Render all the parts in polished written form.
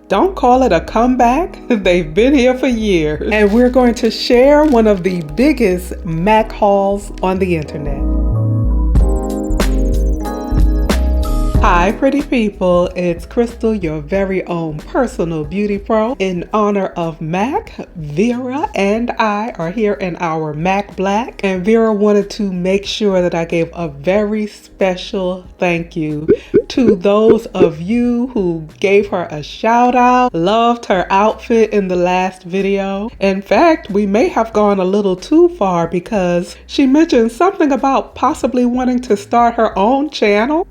Don't call it a comeback. They've been here for years. And we're going to share one of the biggest MAC hauls on the internet. Hi pretty people, it's Crystal, your very own personal beauty pro. In honor of MAC, Vera and I are here in our MAC Black, and Vera wanted to make sure that I gave a very special thank you to those of you who gave her a shout out, loved her outfit in the last video. In fact, we may have gone a little too far because she mentioned something about possibly wanting to start her own channel.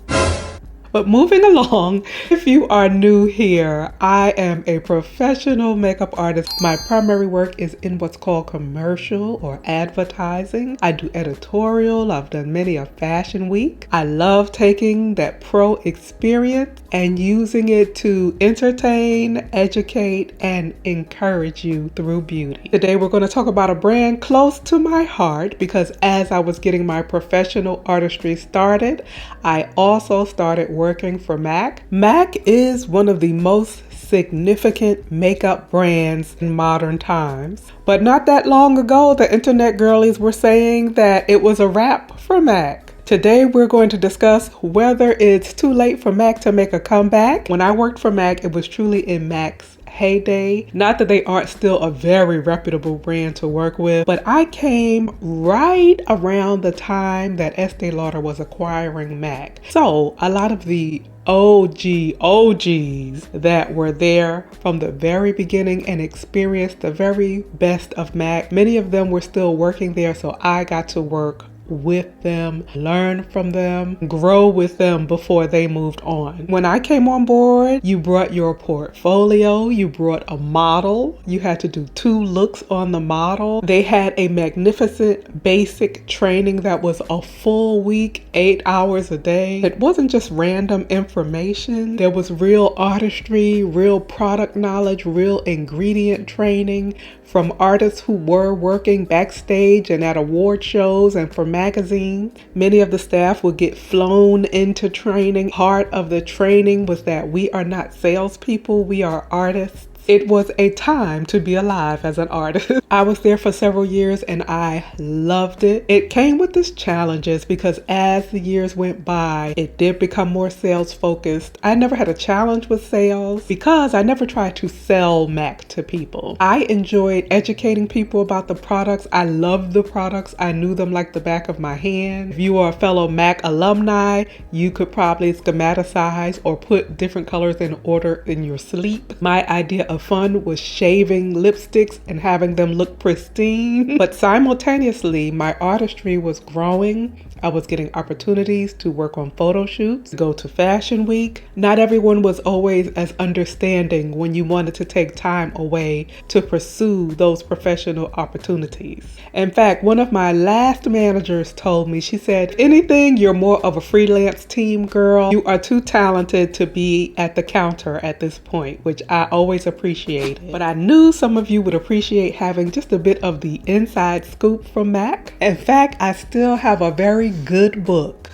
But moving along, if you are new here, I am a professional makeup artist. My primary work is in what's called commercial or advertising. I do editorial. I've done many a fashion week. I love taking that pro experience and using it to entertain, educate, and encourage you through beauty. Today we're going to talk about a brand close to my heart because as I was getting my professional artistry started, I also started working for MAC. MAC is one of the most significant makeup brands in modern times. But not that long ago, the internet girlies were saying that it was a wrap for MAC. Today we're going to discuss whether it's too late for MAC to make a comeback. When I worked for MAC, it was truly in MAC's heyday. Not that they aren't still a very reputable brand to work with, but I came right around the time that Estee Lauder was acquiring MAC. So a lot of the OGs that were there from the very beginning and experienced the very best of MAC, many of them were still working there, so I got to work with them, learn from them, grow with them before they moved on. When I came on board, you brought your portfolio, you brought a model, you had to do 2 looks on the model. They had a magnificent basic training that was a full week, 8 hours a day. It wasn't just random information. There was real artistry, real product knowledge, real ingredient training from artists who were working backstage and at award shows and for magazines. Many of the staff would get flown into training. Part of the training was that we are not salespeople, we are artists. It was a time to be alive as an artist. I was there for several years and I loved it. It came with its challenges because as the years went by, it did become more sales focused. I never had a challenge with sales because I never tried to sell MAC to people. I enjoyed educating people about the products. I loved the products. I knew them like the back of my hand. If you are a fellow MAC alumni, you could probably schematicize or put different colors in order in your sleep. My idea of fun was shaving lipsticks and having them look pristine. But simultaneously, my artistry was growing. I was getting opportunities to work on photo shoots, go to fashion week. Not everyone was always as understanding when you wanted to take time away to pursue those professional opportunities. In fact, one of my last managers told me, she said, anything, you're more of a freelance team girl. You are too talented to be at the counter at this point, which I always appreciated. But I knew some of you would appreciate having just a bit of the inside scoop from MAC. In fact, I still have a very good book.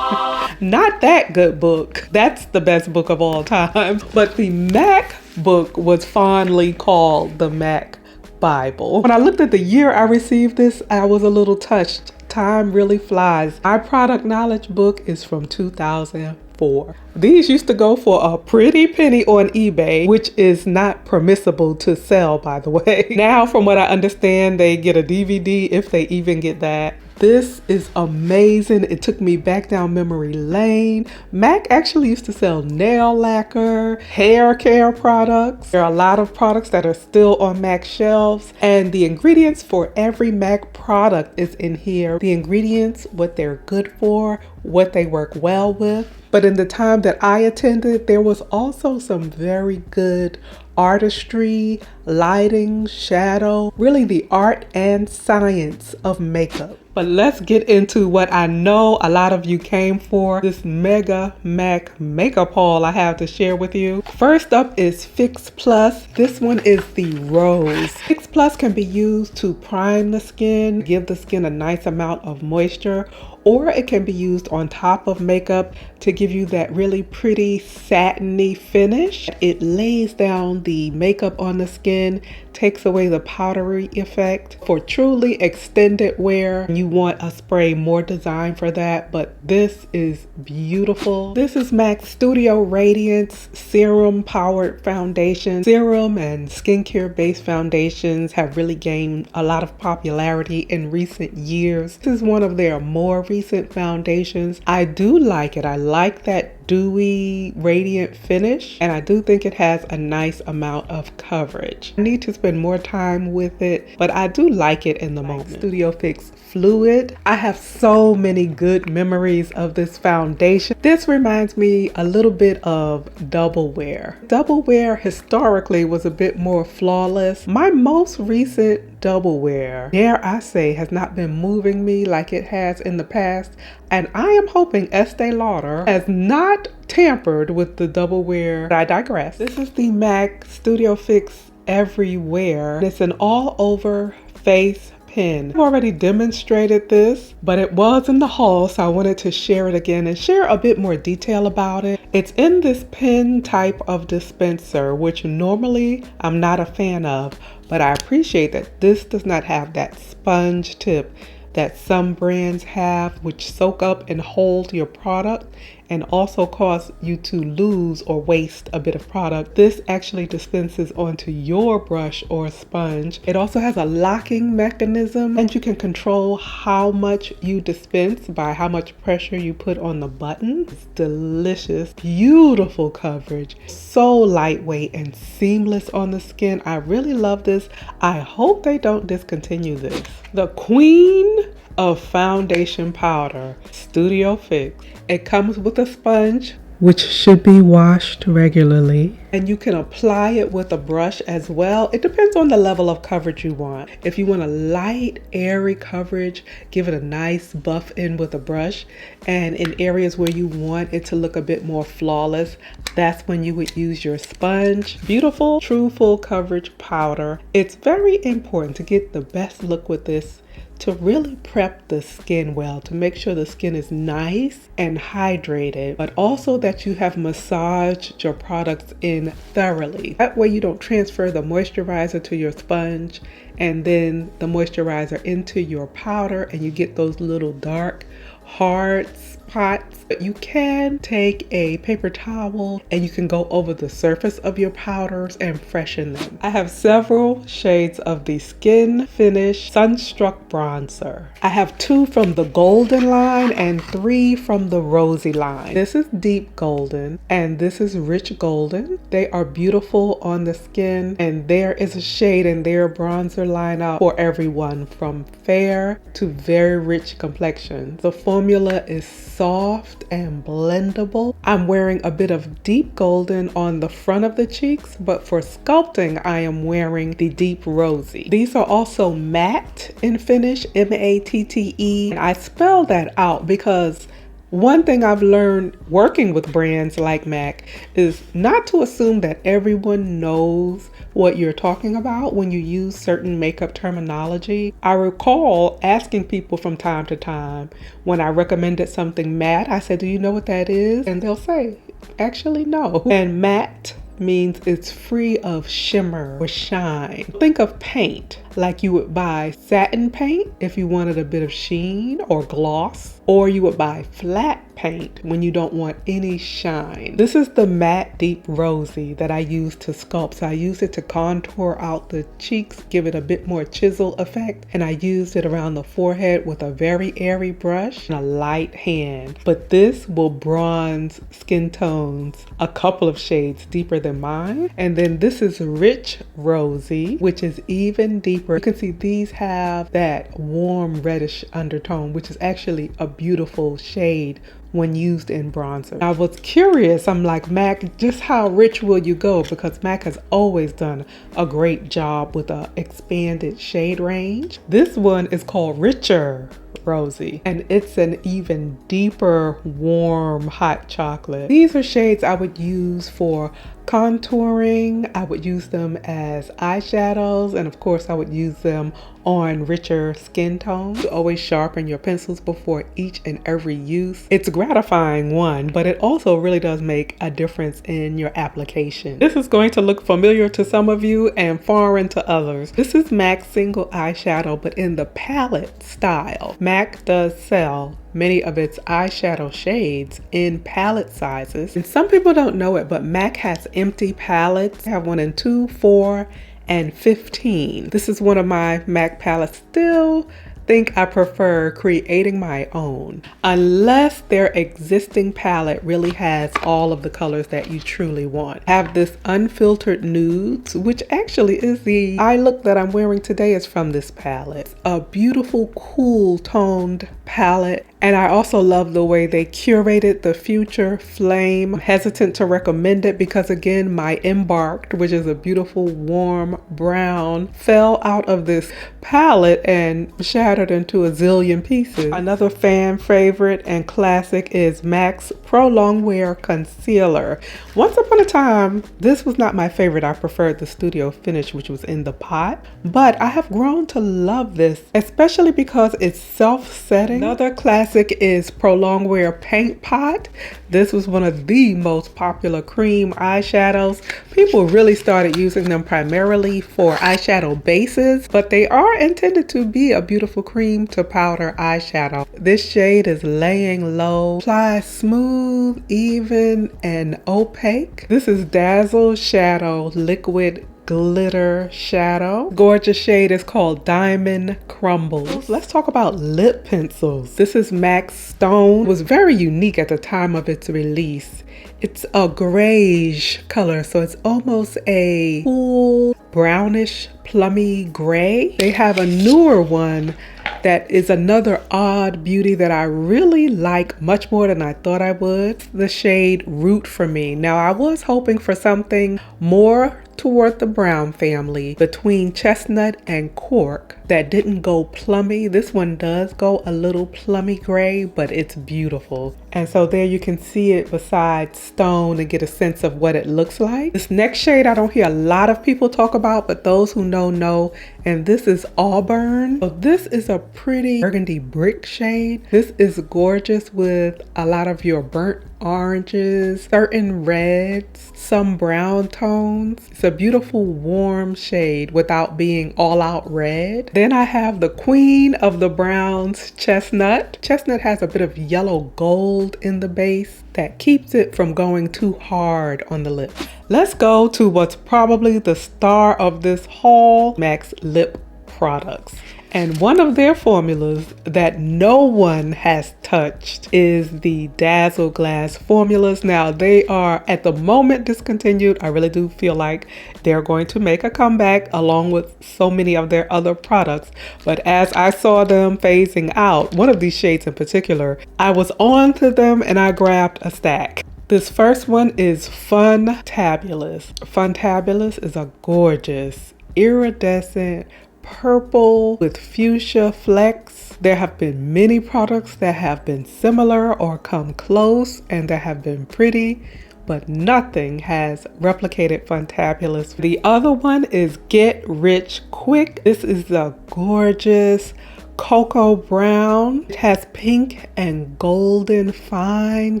Not that good book. That's the best book of all time. But the MAC book was fondly called the MAC Bible. When I looked at the year I received this, I was a little touched. Time really flies. My product knowledge book is from 2004. These used to go for a pretty penny on eBay, which is not permissible to sell, by the way. Now, from what I understand, they get a DVD if they even get that. This is amazing. It took me back down memory lane. MAC actually used to sell nail lacquer, hair care products. There are a lot of products that are still on MAC shelves, and the ingredients for every MAC product is in here. The ingredients, what they're good for, what they work well with. But in the time that I attended, there was also some very good artistry, lighting, shadow, really the art and science of makeup. But let's get into what I know a lot of you came for, this mega MAC makeup haul I have to share with you. First up is Fix Plus. This one is the Rose. Fix Plus can be used to prime the skin, give the skin a nice amount of moisture, or it can be used on top of makeup to give you that really pretty satiny finish. It lays down the makeup on the skin, takes away the powdery effect. For truly extended wear, you want a spray more designed for that, but this is beautiful. This is MAC's Studio Radiance Serum Powered Foundation. Serum and skincare based foundations have really gained a lot of popularity in recent years. This is one of their more recent foundations. I do like it. I like that dewy radiant finish, and I do think it has a nice amount of coverage. I need to spend more time with it, but I do like it in the moment. Studio Fix Fluid. I have so many good memories of this foundation. This reminds me a little bit of Double Wear. Double Wear historically was a bit more flawless. My most recent Double Wear, dare I say, has not been moving me like it has in the past, and I am hoping Estee Lauder has not tampered with the Double Wear. But I digress. This is the MAC Studio Fix Everywhere. It's an all over face pen. I've already demonstrated this, but it was in the haul, so I wanted to share it again and share a bit more detail about it. It's in this pen type of dispenser, which normally I'm not a fan of, but I appreciate that this does not have that sponge tip that some brands have, which soak up and hold your product and also cause you to lose or waste a bit of product. This actually dispenses onto your brush or sponge. It also has a locking mechanism, and you can control how much you dispense by how much pressure you put on the button. It's delicious, beautiful coverage, so lightweight and seamless on the skin. I really love this. I hope they don't discontinue this. The queen of foundation powder, Studio Fix. It comes with a sponge, which should be washed regularly, and you can apply it with a brush as well. It depends on the level of coverage you want. If you want a light, airy coverage, give it a nice buff in with a brush, and in areas where you want it to look a bit more flawless, that's when you would use your sponge. Beautiful, true full coverage powder. It's very important to get the best look with this, to really prep the skin well, to make sure the skin is nice and hydrated, but also that you have massaged your products in thoroughly. That way you don't transfer the moisturizer to your sponge and then the moisturizer into your powder and you get those little dark, hard spots. But you can take a paper towel and you can go over the surface of your powders and freshen them. I have several shades of the Skin Finish Sunstruck Bronzer. I have 2 from the Golden line and 3 from the Rosy line. This is Deep Golden and this is Rich Golden. They are beautiful on the skin, and there is a shade in their bronzer lineup for everyone from fair to very rich complexion. The formula is soft and blendable. I'm wearing a bit of Deep Golden on the front of the cheeks, but for sculpting I am wearing the Deep Rosy. These are also matte in finish, M-A-T-T-E, and I spell that out because one thing I've learned working with brands like MAC is not to assume that everyone knows what you're talking about when you use certain makeup terminology. I recall asking people from time to time when I recommended something matte, I said, "Do you know what that is?" And they'll say, "Actually, no." And matte means it's free of shimmer or shine. Think of paint like you would buy satin paint if you wanted a bit of sheen or gloss, or you would buy flat paint when you don't want any shine. This is the matte Deep Rosy that I use to sculpt. So I use it to contour out the cheeks, give it a bit more chisel effect, and I used it around the forehead with a very airy brush and a light hand. But this will bronze skin tones a couple of shades deeper than mine. And then this is Rich Rosy, which is even deeper. You can see these have that warm reddish undertone, which is actually a beautiful shade when used in bronzer. I was curious, I'm like, MAC, just how rich will you go? Because MAC has always done a great job with an expanded shade range. This one is called Richer Rosy, and it's an even deeper, warm, hot chocolate. These are shades I would use for contouring. I would use them as eyeshadows, and of course I would use them on richer skin tones. Always sharpen your pencils before each and every use. It's gratifying, one, but it also really does make a difference in your application. This is going to look familiar to some of you and foreign to others. This is MAC's single eyeshadow, but in the palette style. MAC does sell many of its eyeshadow shades in palette sizes. And some people don't know it, but MAC has empty palettes. I have one in 2, 4, and 15. This is one of my MAC palettes. Still think I prefer creating my own, unless their existing palette really has all of the colors that you truly want. I have this unfiltered nudes, which actually is the eye look that I'm wearing today, is from this palette. A beautiful, cool toned palette. And I also love the way they curated the Future Flame. I'm hesitant to recommend it because, again, my Embarked, which is a beautiful warm brown, fell out of this palette and shattered into a zillion pieces. Another fan favorite and classic is MAC's Pro Longwear Concealer. Once upon a time, this was not my favorite. I preferred the Studio Finish, which was in the pot, but I have grown to love this, especially because it's self-setting. Another classic is Pro Longwear Paint Pot. This was one of the most popular cream eyeshadows. People really started using them primarily for eyeshadow bases, but they are intended to be a beautiful cream to powder eyeshadow. This shade is Laying Low. Apply smooth, even, and opaque. This is Dazzle Shadow Liquid Glitter Shadow. Gorgeous shade is called Diamond Crumbles. Let's talk about lip pencils. This is MAC Stone. It was very unique at the time of its release. It's a grayish color, so it's almost a cool brownish plummy gray. They have a newer one that is another odd beauty that I really like much more than I thought I would. The shade Root for Me. Now, I was hoping for something more toward the brown family, between chestnut and cork, that didn't go plummy. This one does go a little plummy gray, but it's beautiful. And so there you can see it beside Stone and get a sense of what it looks like. This next shade I don't hear a lot of people talk about, but those who know, and this is Auburn. So this is a pretty burgundy brick shade. This is gorgeous with a lot of your burnt oranges, certain reds, some brown tones. It's a beautiful warm shade without being all out red. Then I have the queen of the browns, Chestnut. Chestnut has a bit of yellow gold in the base that keeps it from going too hard on the lip. Let's go to what's probably the star of this haul, MAC's lip products. And one of their formulas that no one has touched is the dazzleglass formulas. Now, they are at the moment discontinued. I really do feel like they're going to make a comeback along with so many of their other products. But as I saw them phasing out, one of these shades in particular, I was on to them and I grabbed a stack. This first one is Funtabulous. Funtabulous is a gorgeous, iridescent purple with fuchsia flecks. There have been many products that have been similar or come close and that have been pretty, but nothing has replicated Funtabulous. The other one is Get Rich Quick. This is a gorgeous cocoa brown. It has pink and golden fine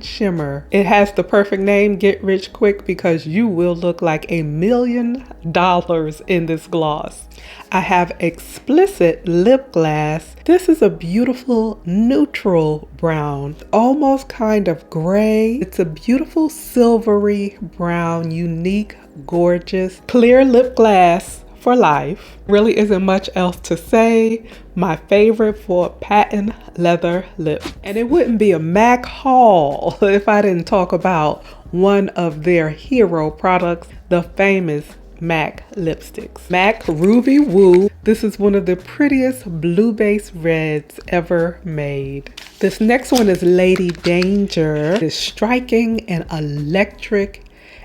shimmer. It has the perfect name, Get Rich Quick, because you will look like $1 million in this gloss. I have Explicit Lip Glass. This is a beautiful neutral brown, almost kind of gray. It's a beautiful silvery brown, unique, gorgeous, clear lip glass for life. Really isn't much else to say. My favorite for patent leather lip. And it wouldn't be a MAC haul if I didn't talk about one of their hero products, the famous MAC lipsticks. MAC Ruby Woo. This is one of the prettiest blue base reds ever made. This next one is Lady Danger. It's striking and electric,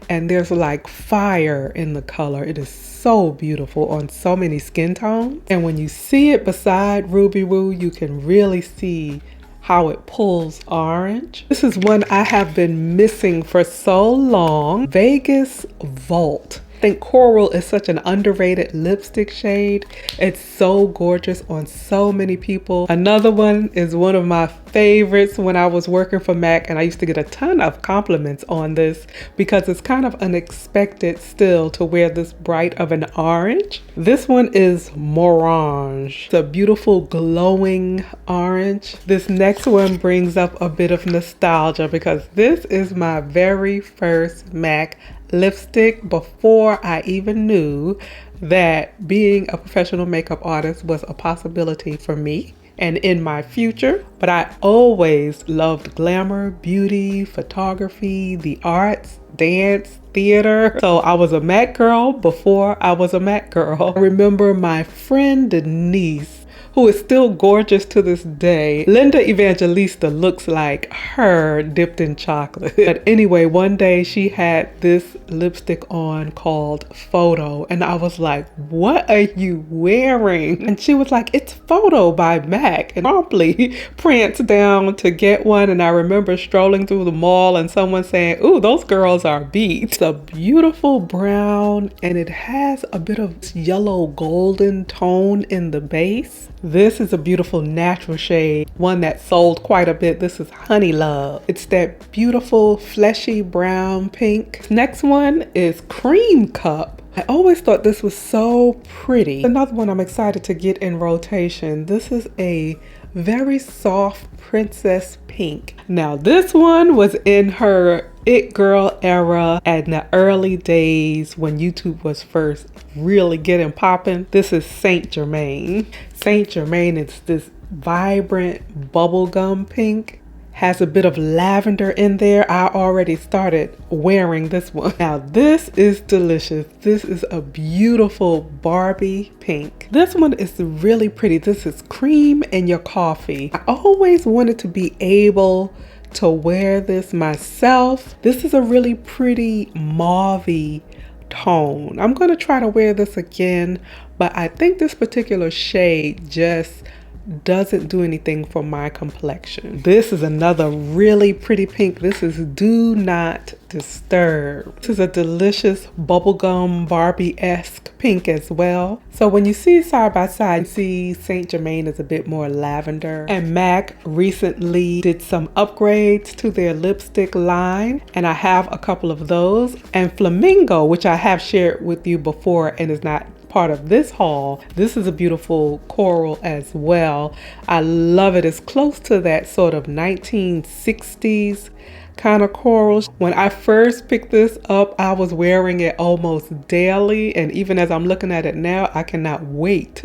and there's like fire in the color. It is so beautiful on so many skin tones. And when you see it beside Ruby Woo, you can really see how it pulls orange. This is one I have been missing for so long. Vegas Vault. I think coral is such an underrated lipstick shade. It's so gorgeous on so many people. Another one is one of my favorites when I was working for MAC, and I used to get a ton of compliments on this because it's kind of unexpected still to wear this bright of an orange. This one is Morange. It's a beautiful glowing orange. This next one brings up a bit of nostalgia because this is my very first MAC lipstick before I even knew that being a professional makeup artist was a possibility for me and in my future. But I always loved glamour, beauty, photography, the arts, dance, theater. So I was a MAC girl before I was a MAC girl. I remember my friend Denise, who is still gorgeous to this day. Linda Evangelista looks like her dipped in chocolate. But anyway, one day she had this lipstick on called Photo, and I was like, what are you wearing? And she was like, it's Photo by MAC, and promptly pranced down to get one. And I remember strolling through the mall and someone saying, ooh, those girls are beat. It's a beautiful brown, and it has a bit of yellow golden tone in the base. This is a beautiful natural shade, one that sold quite a bit. This is Honey Love. It's that beautiful fleshy brown pink. Next one is Cream Cup. I always thought this was so pretty. Another one I'm excited to get in rotation. This is a very soft princess pink. Now this one was in her it girl era in the early days when YouTube was first really getting popping. This is Saint Germain. Saint Germain is this vibrant bubblegum pink. Has a bit of lavender in there. I already started wearing this one. Now this is delicious. This is a beautiful Barbie pink. This one is really pretty. This is Cream in Your Coffee. I always wanted to be able to wear this myself. This is a really pretty mauve-y tone. I'm gonna try to wear this again, but I think this particular shade just doesn't do anything for my complexion. This is another really pretty pink. This is Do Not Disturb. This is a delicious bubblegum Barbie-esque pink as well. So when you see side by side, you see Saint Germain is a bit more lavender, and MAC recently did some upgrades to their lipstick line, and I have a couple of those. And Flamingo, which I have shared with you before and is not part of this haul, this is a beautiful coral as well. I love it. It's close to that sort of 1960s kind of coral. When I first picked this up, I was wearing it almost daily, and even as I'm looking at it now, I cannot wait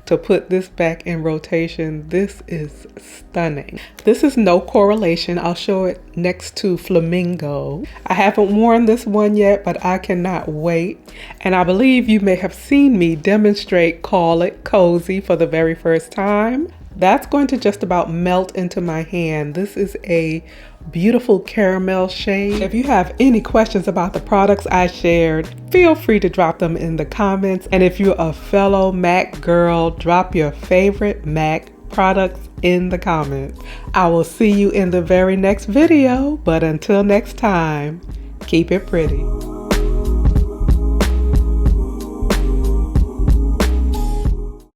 to put this back in rotation. This is stunning. This is No Correlation. I'll show it next to Flamingo. I haven't worn this one yet, but I cannot wait. And I believe you may have seen me demonstrate Call It Cozy for the very first time. That's going to just about melt into my hand. This is a beautiful caramel shade. If you have any questions about the products I shared, feel free to drop them in the comments. And if you're a fellow MAC girl, drop your favorite MAC products in the comments. I will see you in the very next video, but until next time, keep it pretty.